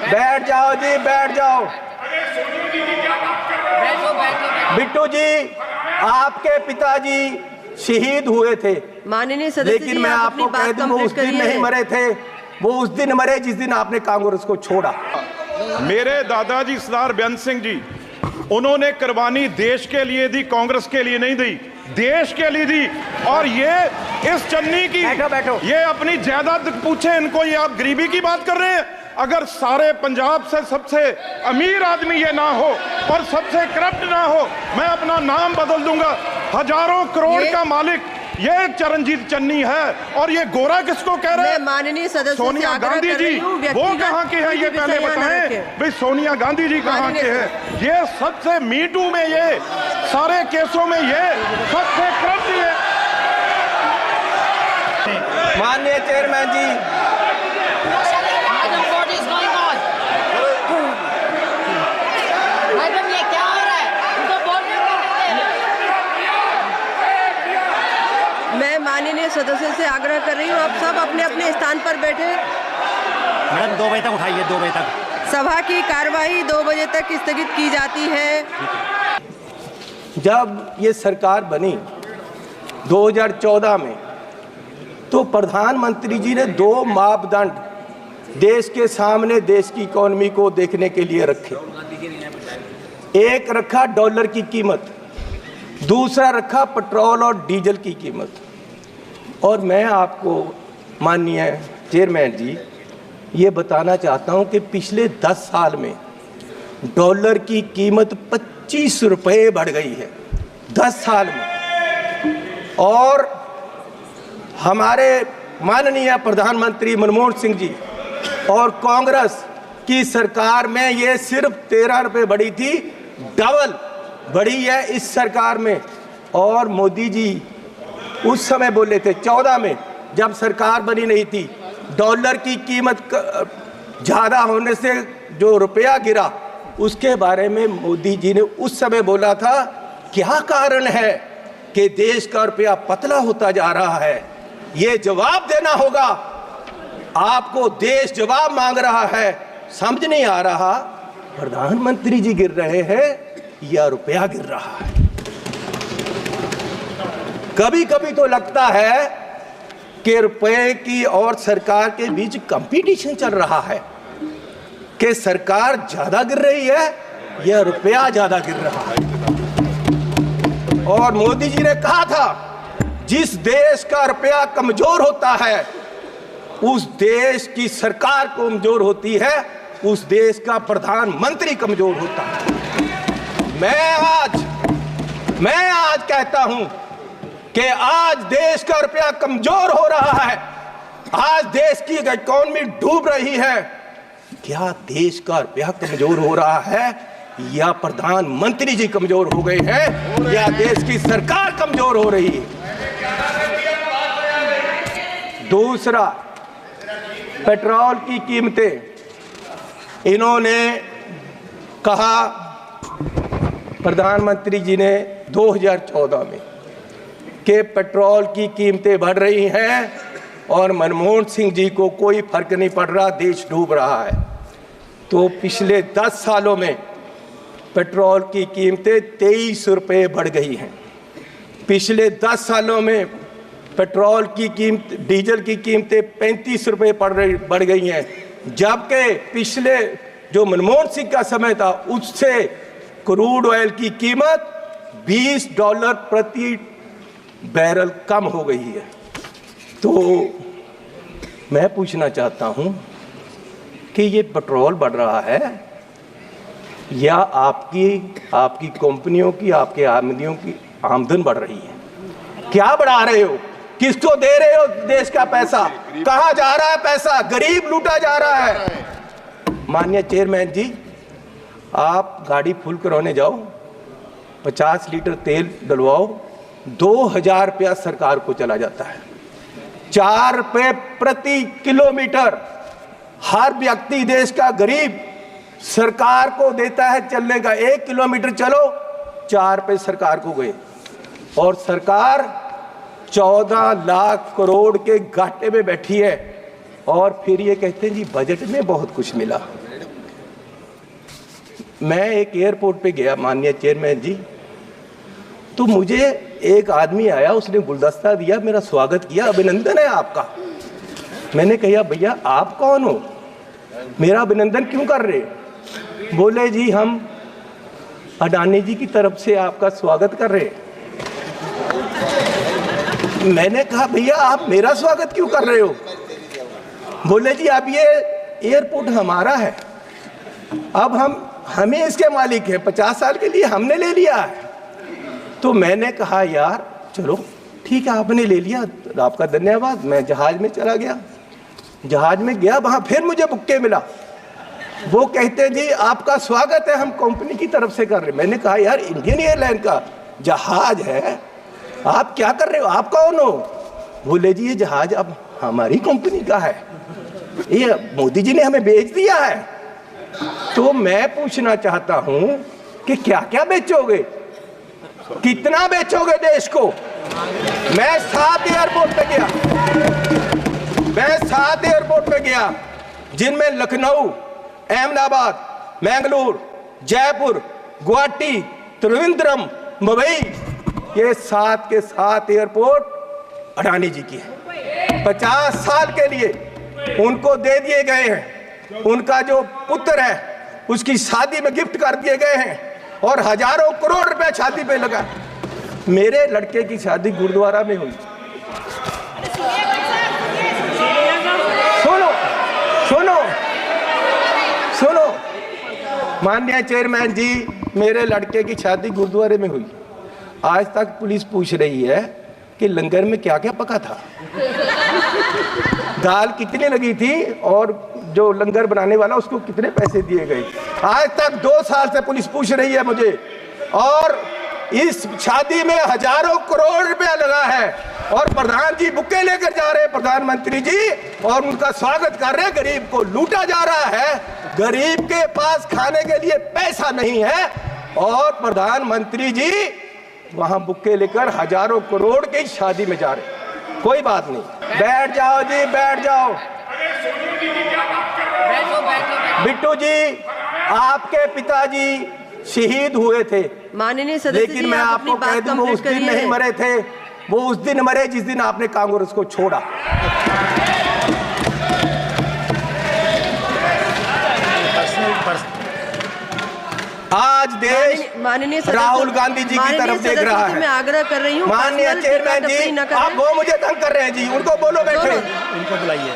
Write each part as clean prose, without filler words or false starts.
बैठ जाओ जी, बैठ जाओ। बिट्टू जी, आपके पिताजी शहीद हुए थे, माननीय सदस्य, लेकिन मैं आपको कह दूं वो उस दिन नहीं मरे थे, वो उस दिन मरे जिस दिन आपने कांग्रेस को छोड़ा। मेरे दादाजी सरदार बेअंत सिंह जी, उन्होंने कुर्बानी देश के लिए दी, कांग्रेस के लिए नहीं दी, देश के लिए दी। और ये इस चन्नी की बैठो। ये अपनी जायदाद पूछे इनको, ये आप गरीबी की बात कर रहे हैं। अगर सारे पंजाब से सबसे अमीर आदमी ये ना हो और सबसे करप्ट ना हो, मैं अपना नाम बदल दूंगा। हजारों करोड़ का मालिक ये चरणजीत चन्नी है। और ये गोरा किसको कह रहे हैं? माननीय सदस्य सोनिया गांधी जी, वो कहाँ के हैं ये पहले बताएं भाई। सोनिया गांधी जी कहाँ के हैं? ये सबसे मीटू में, ये सारे केसों में ये सबसे करप्ट है। माननीय चेयरमैन जी, मैं माननीय सदस्य से आग्रह कर रही हूँ, आप सब अपने अपने स्थान पर बैठे। मैडम 2 बजे तक उठाइए, 2 बजे तक सभा की कार्यवाही 2 बजे तक स्थगित की जाती है। जब ये सरकार बनी 2014 में, तो प्रधानमंत्री जी ने 2 मापदंड देश के सामने देश की इकोनॉमी को देखने के लिए रखे। एक रखा डॉलर की कीमत, दूसरा रखा पेट्रोल और डीजल की कीमत। और मैं आपको माननीय चेयरमैन जी ये बताना चाहता हूं कि पिछले 10 साल में डॉलर की कीमत 25 रुपये बढ़ गई है, 10 साल में। और हमारे माननीय प्रधानमंत्री मनमोहन सिंह जी और कांग्रेस की सरकार में ये सिर्फ 13 रुपये बढ़ी थी, डबल बढ़ी है इस सरकार में। और मोदी जी उस समय बोले थे 14 में, जब सरकार बनी नहीं थी, डॉलर की कीमत ज़्यादा होने से जो रुपया गिरा, उसके बारे में मोदी जी ने उस समय बोला था क्या कारण है कि देश का रुपया पतला होता जा रहा है। ये जवाब देना होगा आपको, देश जवाब मांग रहा है, समझ नहीं आ रहा प्रधानमंत्री जी गिर रहे हैं या रुपया गिर रहा है। कभी कभी तो लगता है कि रुपए की और सरकार के बीच कंपटीशन चल रहा है कि सरकार ज्यादा गिर रही है या रुपया ज्यादा गिर रहा है। और मोदी जी ने कहा था जिस देश का रुपया कमजोर होता है उस देश की सरकार कमजोर होती है, उस देश का प्रधानमंत्री कमजोर होता है। मैं आज कहता हूं कि आज देश का रुपया कमजोर हो रहा है, आज देश की इकोनॉमी डूब रही है। क्या देश का रुपया कमजोर हो रहा है या प्रधानमंत्री जी कमजोर हो गए हैं या देश की सरकार कमजोर हो रही है? दूसरा, पेट्रोल की कीमतें इन्होंने कहा, प्रधानमंत्री जी ने 2014 में कि पेट्रोल की कीमतें बढ़ रही हैं और मनमोहन सिंह जी को कोई फर्क नहीं पड़ रहा, देश डूब रहा है। तो पिछले 10 सालों में पेट्रोल की कीमतें 23 रुपये बढ़ गई हैं। पिछले 10 सालों में पेट्रोल की कीमत, डीजल की कीमतें 35 रुपये बढ़ गई हैं, जबकि पिछले जो मनमोहन सिंह का समय था उससे क्रूड ऑयल की कीमत $20 प्रति बैरल कम हो गई है। तो मैं पूछना चाहता हूं कि ये पेट्रोल बढ़ रहा है या आपकी कंपनियों की, आपके आमदनियों की आमदन बढ़ रही है? क्या बढ़ा रहे हो? किसको दे रहे हो देश का पैसा? कहां जा रहा है पैसा? गरीब लूटा जा रहा है। माननीय चेयरमैन जी, आप गाड़ी फुल कराने जाओ, 50 लीटर तेल डलवाओ, 2000 रुपया सरकार को चला जाता है। 4 रुपये प्रति किलोमीटर हर व्यक्ति देश का गरीब सरकार को देता है चलने का। 1 किलोमीटर चलो 4 रुपये सरकार को गए, और सरकार 14 लाख करोड़ के घाटे में बैठी है। और फिर ये कहते हैं जी बजट में बहुत कुछ मिला। मैं एक एयरपोर्ट पे गया माननीय चेयरमैन जी, तो मुझे एक आदमी आया, उसने गुलदस्ता दिया, मेरा स्वागत किया, अभिनंदन है आपका। मैंने कहा भैया आप कौन हो, मेरा अभिनंदन क्यों कर रहे? बोले जी हम अडानी जी की तरफ से आपका स्वागत कर रहे हैं। मैंने कहा भैया आप मेरा स्वागत क्यों कर रहे हो? बोले जी अब ये एयरपोर्ट हमारा है, अब हमें इसके मालिक हैं, 50 साल के लिए हमने ले लिया है। तो मैंने कहा यार चलो ठीक है, आपने ले लिया, आपका धन्यवाद। मैं जहाज में चला गया, जहाज में गया, वहां फिर मुझे बुक्के मिला। वो कहते जी आपका स्वागत है, हम कंपनी की तरफ से कर रहे। मैंने कहा यार इंडियन एयरलाइन का जहाज है, आप क्या कर रहे हो, आप कौन हो? बोले जी ये जहाज अब हमारी कंपनी का है, ये मोदी जी ने हमें बेच दिया है। तो मैं पूछना चाहता हूं कि क्या क्या बेचोगे, कितना बेचोगे देश को? मैं 7 एयरपोर्ट पे गया, मैं 7 एयरपोर्ट पे गया, जिनमें लखनऊ, अहमदाबाद, मैंगलोर, जयपुर, गुवाहाटी, त्रिवेंद्रम, मुंबई, ये 7 के 7 एयरपोर्ट अडानी जी की है। 50 साल के लिए उनको दे दिए गए हैं, उनका जो पुत्र है उसकी शादी में गिफ्ट कर दिए गए हैं, और हजारों करोड़ रुपए शादी पे लगा। मेरे लड़के की शादी गुरुद्वारा में हुई। सुनो सुनो सुनो माननीय चेयरमैन जी, मेरे लड़के की शादी गुरुद्वारे में हुई। आज तक पुलिस पूछ रही है कि लंगर में क्या क्या पका था, दाल कितनी लगी थी, और जो लंगर बनाने वाला उसको कितने पैसे दिए गए। आज तक 2 साल से पुलिस पूछ रही है मुझे, और इस शादी में हजारों करोड़ रुपया लगा है, और प्रधान जी बुक्के लेकर जा रहे हैं, प्रधानमंत्री जी, और उनका स्वागत कर रहे हैं। गरीब को लूटा जा रहा है, गरीब के पास खाने के लिए पैसा नहीं है, और प्रधानमंत्री जी वहां बुक्के लेकर हजारों करोड़ की शादी में जा रहे हैं। कोई बात नहीं, बैठ जाओ जी, बैठ जाओ। बिट्टू जी, आपके पिताजी शहीद हुए थे, माननीय सदस्य, लेकिन मैं आपको कह दूं वो उस दिन नहीं मरे थे, वो उस दिन मरे जिस दिन आपने कांग्रेस को छोड़ा। आज देश माननीय राहुल गांधी जी की तरफ देख रहा है। मैं आग्रह कर रही हूँ माननीय चेयरमैन जी, आप वो मुझे तंग कर रहे हैं जी, उनको बोलो बैठे, इनको बुलाइए।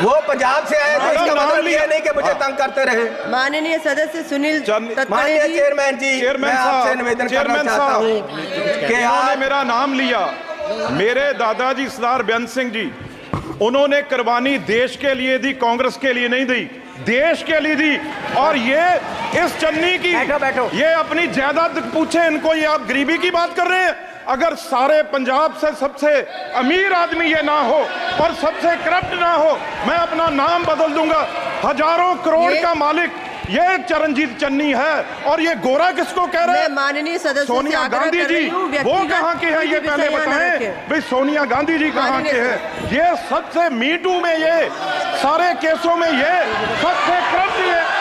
वो पंजाब से आए थे, इसका मतलब ये नहीं कि मुझे तंग करते रहे। माननीय सदस्य सुनील माननीय चेयरमैन जी, मैं आपसे निवेदन करना चाहता हूँ कि आपने मेरा नाम लिया, मेरे दादाजी सरदार बेअंत सिंह जी, उन्होंने कुर्बानी देश के लिए दी, कांग्रेस के लिए नहीं दी, देश के लिए दी। और ये इस चन्नी की बैठो। ये अपनी जायदाद पूछे इनको, ये आप गरीबी की बात कर रहे हैं? अगर सारे पंजाब से सबसे अमीर आदमी ये ना हो और सबसे करप्ट ना हो, मैं अपना नाम बदल दूंगा। हजारों करोड़ का मालिक ये चरणजीत चन्नी है, और ये गोरा किसको कह रहे हैं? माननीय सदस्य सोनिया गांधी जी, वो कहाँ के हैं ये पहले बताएं भाई। सोनिया गांधी जी कहाँ के हैं? ये सबसे मीटू में, ये सारे केसों में ये सबसे करप्ट है।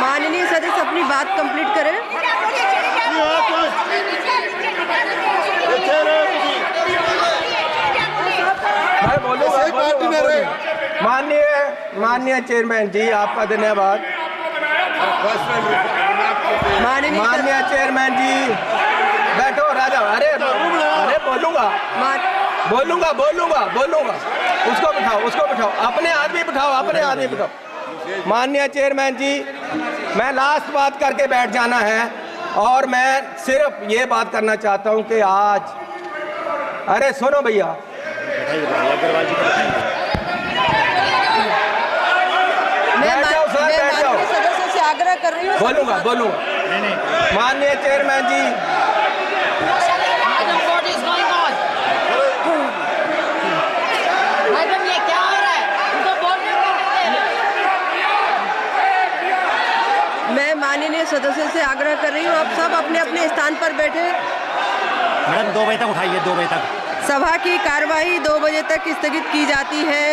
माननीय सदस्य अपनी बात कंप्लीट करें। मैं बोलूंगा। माननीय चेयरमैन जी, आपका धन्यवाद। माननीय चेयरमैन जी, बैठो राजा। अरे बोलूंगा। उसको बिठाओ, अपने आदमी बिठाओ। माननीय चेयरमैन जी, मैं लास्ट बात करके बैठ जाना है, और मैं सिर्फ ये बात करना चाहता हूं कि आज, अरे सुनो भैया, मैं सदस्य से आग्रह कर रही हूँ। बोलूंगा। माननीय चेयरमैन जी, मैं माननीय सदस्य से आग्रह कर रही हूँ, आप सब अपने अपने स्थान पर बैठे। मैडम 2 बजे तक उठाइए, 2 बजे तक। सभा की कार्यवाही 2 बजे तक स्थगित की जाती है।